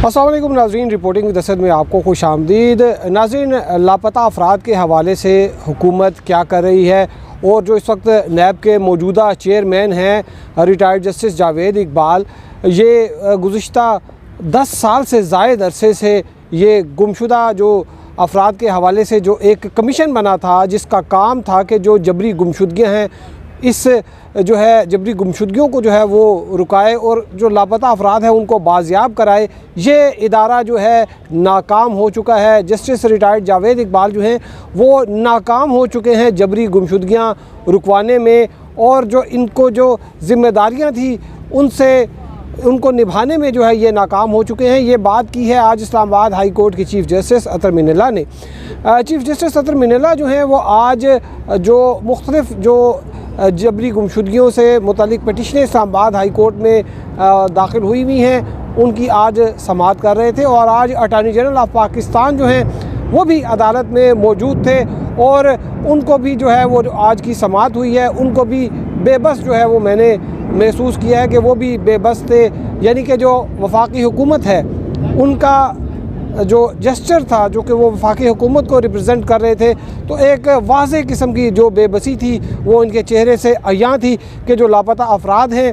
अस्सलाम वालेकुम नाज़रीन, रिपोर्टिंग विद असद में आपको खुश आमदीद। नाज़रीन, लापता अफराद के हवाले से हुकूमत क्या कर रही है और जो इस वक्त नैब के मौजूदा चेयरमैन हैं रिटायर्ड जस्टिस जावेद इकबाल, ये गुज़िश्ता 10 साल से ज़ायद अरसे से ये गुमशुदा जो अफराद के हवाले से जो एक कमीशन बना था जिसका काम था कि जो जबरी गुमशुदगियाँ हैं इस जो है जबरी गुमशुदगियों को जो है वो रुकाए और जो लापता अफराद हैं उनको बाजियाब कराए। ये इदारा जो है नाकाम हो चुका है। जस्टिस रिटायर्ड जावेद इकबाल जो हैं वो नाकाम हो चुके हैं जबरी गुमशुदगियाँ रुकवाने में, और जो इनको जो ज़िम्मेदारियाँ थी उनको निभाने में जो है ये नाकाम हो चुके हैं। ये बात की है आज इस्लामाबाद हाई कोर्ट के चीफ़ जस्टिस अतर मिनल्ला ने। चीफ़ जस्टिस अतर मिनल्ला जो हैं वो आज जो मुख्तलिफ़ जो जबरी गुमशुदगियों से मुतालिक पटिशनें इस्लामाबाद हाई कोर्ट में दाखिल हुई हैं उनकी आज समाअत कर रहे थे, और आज अटॉर्नी जनरल ऑफ पाकिस्तान जो हैं वो भी अदालत में मौजूद थे और उनको भी जो है वो आज की समाअत हुई है, उनको भी बेबस जो है वो मैंने महसूस किया है कि वो भी बेबस थे। यानी कि जो वफाकी हुकूमत है उनका जो जेस्चर था जो कि वो वफाकी हुकूमत को रिप्रेजेंट कर रहे थे, तो एक वाज़ेह किस्म की जो बेबसी थी वो इनके चेहरे से अयां थी कि जो लापता अफराद हैं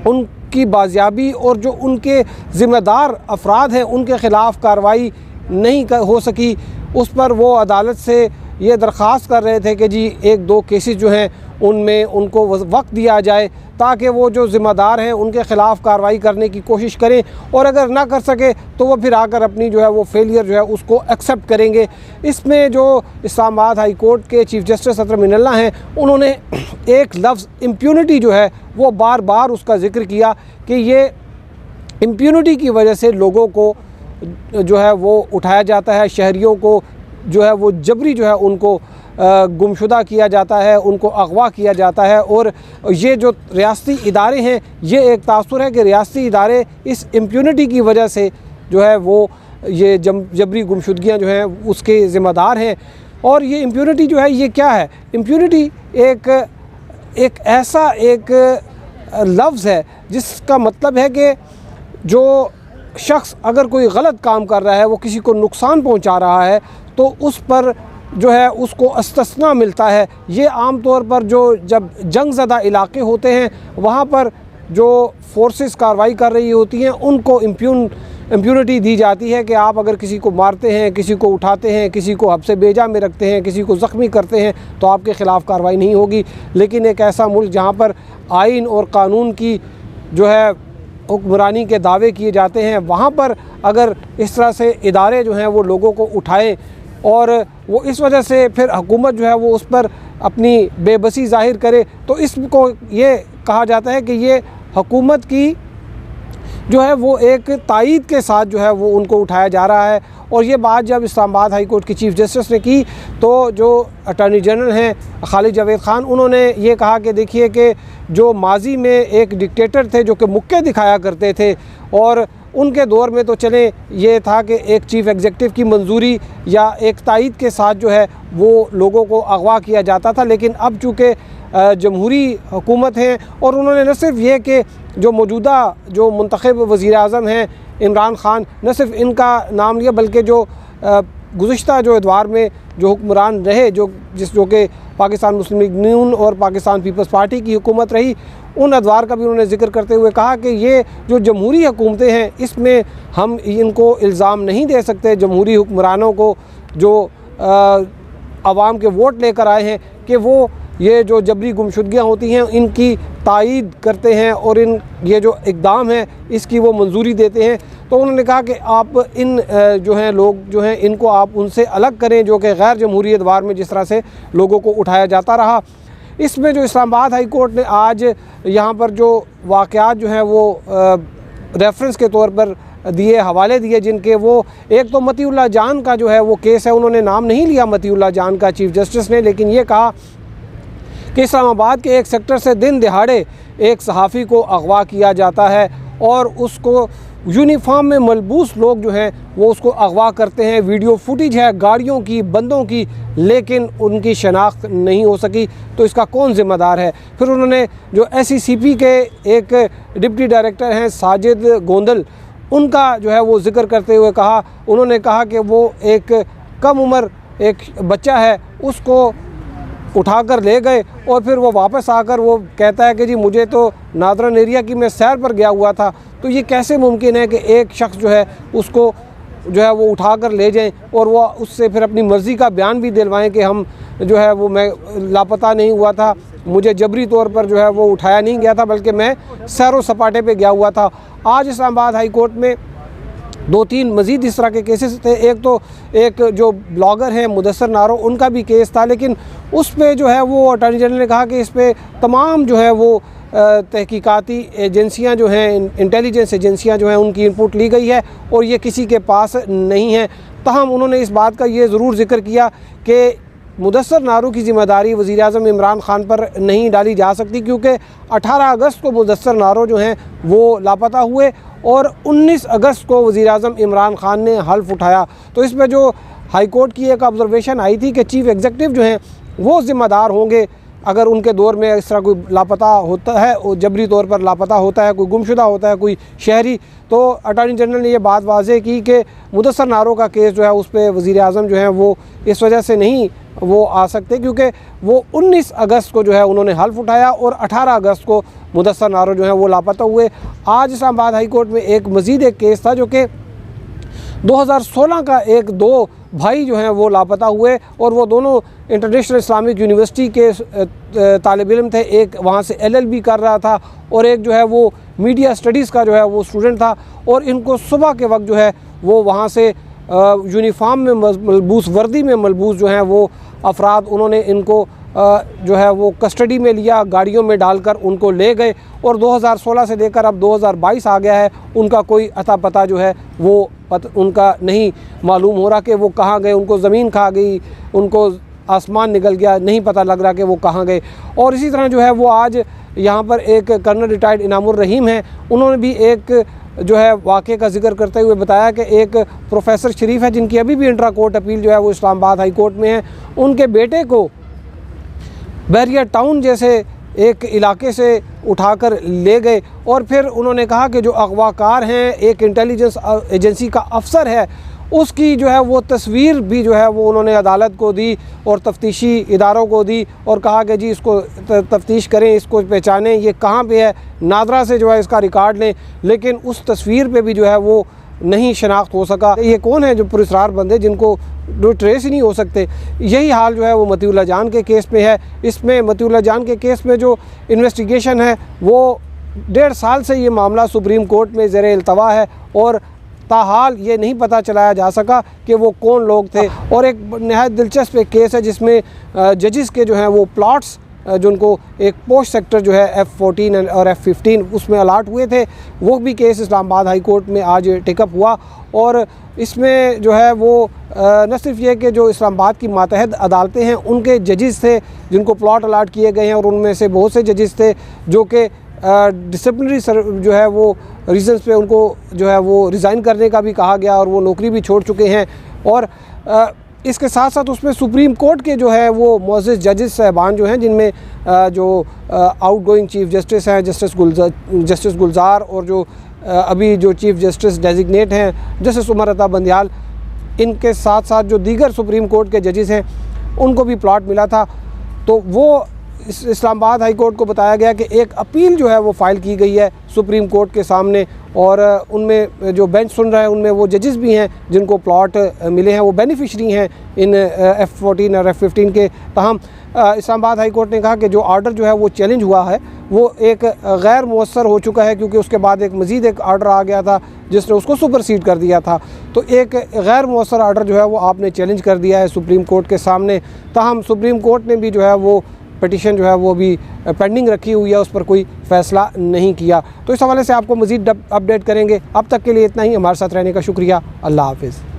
उनकी बाजियाबी और जो उनके ज़िम्मेदार अफराद हैं उनके ख़िलाफ़ कार्रवाई नहीं हो सकी। उस पर वो अदालत से ये दरख्वास्त कर रहे थे कि जी 1-2 केसेस जो हैं उनमें उनको वक्त दिया जाए ताकि वो जो ज़िम्मेदार हैं उनके ख़िलाफ़ कार्रवाई करने की कोशिश करें, और अगर ना कर सके तो वो फिर आकर अपनी जो है वो फेलियर जो है उसको एक्सेप्ट करेंगे। इसमें जो इस्लामाबाद हाई कोर्ट के चीफ़ जस्टिस अतर मिनल्ला हैं उन्होंने एक लफ्ज़ इम्प्यूनिटी जो है वो बार बार उसका ज़िक्र किया कि ये इम्प्यूनिटी की वजह से लोगों को जो है वो उठाया जाता है, शहरियों को जो है वो जबरी जो है उनको गुमशुदा किया जाता है, उनको अगवा किया जाता है। और ये जो रियासती इदारे हैं ये एक तासुर है कि रियासती इदारे इस इम्प्यूनिटी की वजह से जो है वो ये जबरी गुमशुदगियाँ जो हैं उसके ज़िम्मेदार हैं। और ये इम्प्यूनिटी जो है ये क्या है? इम्प्यूनिटी एक ऐसा एक लफ्ज़ है जिसका मतलब है कि जो शख्स अगर कोई गलत काम कर रहा है, वो किसी को नुकसान पहुंचा रहा है, तो उस पर जो है उसको इस्तिस्ना मिलता है। ये आम तौर पर जो जब जंग ज़दा इलाके होते हैं वहाँ पर जो फोर्सेस कार्रवाई कर रही होती हैं उनको इम्प्यूनिटी दी जाती है कि आप अगर किसी को मारते हैं, किसी को उठाते हैं, किसी को हब्से बेजा में रखते हैं, किसी को ज़ख्मी करते हैं तो आपके ख़िलाफ़ कार्रवाई नहीं होगी। लेकिन एक ऐसा मुल्क जहाँ पर आइन और क़ानून की जो है हुक्मरानी के दावे किए जाते हैं, वहाँ पर अगर इस तरह से इदारे जो हैं वो लोगों को उठाएं और वो इस वजह से फिर हुकूमत जो है वो उस पर अपनी बेबसी ज़ाहिर करे, तो इसको ये कहा जाता है कि ये हुकूमत की जो है वो एक तायीद के साथ जो है वो उनको उठाया जा रहा है। और ये बात जब इस्लामाबाद हाई कोर्ट की चीफ़ जस्टिस ने की तो जो अटॉर्नी जनरल हैं खालिद जावेद ख़ान, उन्होंने ये कहा कि देखिए कि जो माजी में एक डिक्टेटर थे जो कि मुक्के दिखाया करते थे, और उनके दौर में तो चले ये था कि एक चीफ़ एग्जेक्टिव की मंजूरी या एक तायीद के साथ जो है वो लोगों को अगवा किया जाता था। लेकिन अब चूँकि जमहूरी हुकूमत है, और उन्होंने न सिर्फ ये कि जो मौजूदा जो मुंतखब वज़ीर आज़म हैं इमरान ख़ान, न सिर्फ इनका नाम लिया बल्कि जो गुज़िश्ता जो अदवार में जो हुक्मरान रहे जो कि पाकिस्तान मुस्लिम लीग नून और पाकिस्तान पीपल्स पार्टी की हुकूमत रही, उन अदवार का भी उन्होंने ज़िक्र करते हुए कहा कि ये जो जमहूरी हुकूमतें हैं इसमें हम इनको इल्ज़ाम नहीं दे सकते जमहूरी हुक्मरानों को जो आवाम के वोट लेकर आए हैं कि वो ये जो जबरी गुमशुदगियाँ होती हैं इनकी तायीद करते हैं और ये जो इक़दाम है इसकी वो मंजूरी देते हैं। तो उन्होंने कहा कि आप इन जो हैं लोग जो हैं इनको आप उनसे अलग करें जो कि गैर जमहूरी अदवार में जिस तरह से लोगों को उठाया जाता रहा। इसमें जो इस्लामाबाद हाई कोर्ट ने आज यहाँ पर जो वाक़यात जो हैं वो रेफरेंस के तौर पर दिए, हवाले दिए, जिनके वो एक तो मतीउल्लाह जान का जो है वो केस है, उन्होंने नाम नहीं लिया मतीउल्लाह जान का चीफ़ जस्टिस ने, लेकिन ये कहा कि इस्लामाबाद के एक सेक्टर से दिन दिहाड़े एक सहाफ़ी को अगवा किया जाता है और उसको यूनिफॉर्म में मलबूस लोग जो हैं वो उसको अगवा करते हैं। वीडियो फुटेज है गाड़ियों की, बंदों की, लेकिन उनकी शनाख्त नहीं हो सकी, तो इसका कौन ज़िम्मेदार है। फिर उन्होंने जो SECP के एक डिप्टी डायरेक्टर हैं साजिद गोंदल, उनका जो है वो ज़िक्र करते हुए कहा, उन्होंने कहा कि वो एक कम उम्र एक बच्चा है, उसको उठाकर ले गए और फिर वो वापस आकर वो कहता है कि जी मुझे तो नादरन एरिया की मैं सैर पर गया हुआ था। तो ये कैसे मुमकिन है कि एक शख्स जो है उसको जो है वो उठा कर ले जाएं और वो उससे फिर अपनी मर्ज़ी का बयान भी दिलवाएं कि हम जो है वो मैं लापता नहीं हुआ था, मुझे जबरी तौर पर जो है वो उठाया नहीं गया था, बल्कि मैं सैर व सपाटे पे गया हुआ था। आज इस्लामाबाद हाई कोर्ट में 2-3 मज़ीद इस तरह के केसेस थे। एक जो ब्लॉगर हैं मुदस्सर नारो, उनका भी केस था, लेकिन उस पे जो है वो अटॉर्नी जनरल ने कहा कि इस पे तमाम जो है वो तहकीकाती एजेंसियां जो हैं, इंटेलिजेंस एजेंसियां जो हैं, उनकी इनपुट ली गई है और ये किसी के पास नहीं है। ताहम उन्होंने इस बात का ये ज़रूर ज़िक्र किया कि मुदस्सर नारो की ज़िम्मेदारी वज़ीर-ए-आज़म इमरान ख़ान पर नहीं डाली जा सकती, क्योंकि 18 अगस्त को मुदस्सर नारो जो हैं वो लापता हुए और 19 अगस्त को वज़ीर-ए-आज़म इमरान ख़ान ने हल्फ़ उठाया। तो इसमें जो हाई कोर्ट की एक ऑब्ज़र्वेशन आई थी कि चीफ़ एग्जीक्यूटिव जो हैं वो ज़िम्मेदार होंगे अगर उनके दौर में इस तरह कोई लापता होता है, जबरी तौर पर लापता होता है, कोई गुमशुदा होता है कोई शहरी। तो अटॉर्नी जनरल ने ये बात वाज़ेह की कि मुदस्सर नारो का केस जो है उस पर वज़ीर-ए-आज़म जो है वो इस वजह से नहीं वो आ सकते क्योंकि वो 19 अगस्त को जो है उन्होंने हल्फ़ उठाया और 18 अगस्त को मुदस्सर नारो जो है वो लापता हुए। आज इस्लामाबाद हाई कोर्ट में एक मज़ीद एक केस था जो कि 2016 का, एक 2 भाई जो हैं वो लापता हुए और वो दोनों इंटरनेशनल इस्लामिक यूनिवर्सिटी के तालिब इल्म थे। एक वहाँ से LLB कर रहा था और एक जो है वो मीडिया स्टडीज़ का जो है वो स्टूडेंट था। और इनको सुबह के वक्त जो है वो वहाँ से यूनिफॉर्म में मलबूस, वर्दी में मलबूस जो हैं वो अफराद, उन्होंने इनको जो है वो कस्टडी में लिया, गाड़ियों में डालकर उनको ले गए और 2016 से लेकर अब 2022 आ गया है, उनका कोई अता पता जो है वो उनका नहीं मालूम हो रहा कि वो कहाँ गए। उनको ज़मीन खा गई, उनको आसमान निकल गया, नहीं पता लग रहा कि वो कहाँ गए। और इसी तरह जो है वो आज यहाँ पर एक कर्नल रिटायर्ड इनामुर रहीम हैं, उन्होंने भी एक जो है वाक़े का जिक्र करते हुए बताया कि एक प्रोफेसर शरीफ है जिनकी अभी भी इंट्रा कोर्ट अपील जो है वो इस्लामाबाद हाई कोर्ट में है, उनके बेटे को बैरियर टाउन जैसे एक इलाके से उठाकर ले गए और फिर उन्होंने कहा कि जो अगवाकार हैं, एक इंटेलिजेंस एजेंसी का अफसर है, उसकी जो है वो तस्वीर भी जो है वो उन्होंने अदालत को दी और तफ्तीशी इदारों को दी और कहा कि जी इसको तफ्तीश करें, इसको पहचानें, ये कहाँ पे है, नादरा से जो है इसका रिकॉर्ड लें। लेकिन उस तस्वीर पे भी जो है वो नहीं शनाख्त हो सका। ये कौन है जो पुरस्कार बंदे जिनको जो ट्रेस ही नहीं हो सकते। यही हाल जो है वो मतीउल्लाह जान के केस में है। इसमें मतीउल्लाह जान के केस में जो इन्वेस्टिगेशन है वो 1.5 साल से ये मामला सुप्रीम कोर्ट में ज़ेर इल्तवा है और ताहाल ये नहीं पता चलाया जा सका कि वो कौन लोग थे। और एक नहायत दिलचस्प एक केस है जिसमें जजेस के जो हैं वो प्लॉट्स जिनको एक पोस्ट सेक्टर जो है F14 और F15 उसमें अलाट हुए थे, वो भी केस इस्लामाबाद हाई कोर्ट में आज टेकअप हुआ। और इसमें जो है वो न सिर्फ ये कि जो इस्लामाबाद की मातहत अदालतें हैं उनके जजेस थे जिनको प्लॉट अलाट किए गए हैं और उनमें से बहुत से जजेस थे जो कि डिसिप्लिनरी जो है वो रीज़न्स पे उनको जो है वो रिज़ाइन करने का भी कहा गया और वो नौकरी भी छोड़ चुके हैं। और इसके साथ साथ उसमें सुप्रीम कोर्ट के जो है वो मुअज़्ज़ज़ जजेस साहबान जो हैं जिनमें जो आउटगोइंग चीफ़ जस्टिस हैं जस्टिस गुलजार और जो अभी जो चीफ़ जस्टिस डेजिग्नेट हैं जस्टिस उमर अता बंदियाल, इनके साथ साथ जो दीगर सुप्रीम कोर्ट के जजेस हैं उनको भी प्लॉट मिला था। तो वो इस्लामाबाद हाई कोर्ट को बताया गया कि एक अपील जो है वो फ़ाइल की गई है सुप्रीम कोर्ट के सामने और उनमें जो बेंच सुन रहे हैं उनमें वो जजेस भी हैं जिनको प्लॉट मिले हैं, वो बेनिफिशरी हैं इन F14 और F15 के। ताहम इस्लामाबाद हाई कोर्ट ने कहा कि जो ऑर्डर जो है वो चैलेंज हुआ है वो एक गैर मुअस्सर हो चुका है क्योंकि उसके बाद एक मज़ीद एक ऑर्डर आ गया था जिसने उसको सुपरसीड कर दिया था। तो एक गैर मुअस्सर ऑर्डर जो है वो आपने चैलेंज कर दिया है सुप्रीम कोर्ट के सामने। ताहम सुप्रीम कोर्ट ने भी जो है वो पिटीशन जो है वो भी पेंडिंग रखी हुई है, उस पर कोई फ़ैसला नहीं किया। तो इस हवाले से आपको मज़ीद अपडेट करेंगे। अब तक के लिए इतना ही। हमारे साथ रहने का शुक्रिया। अल्लाह हाफ़िज़।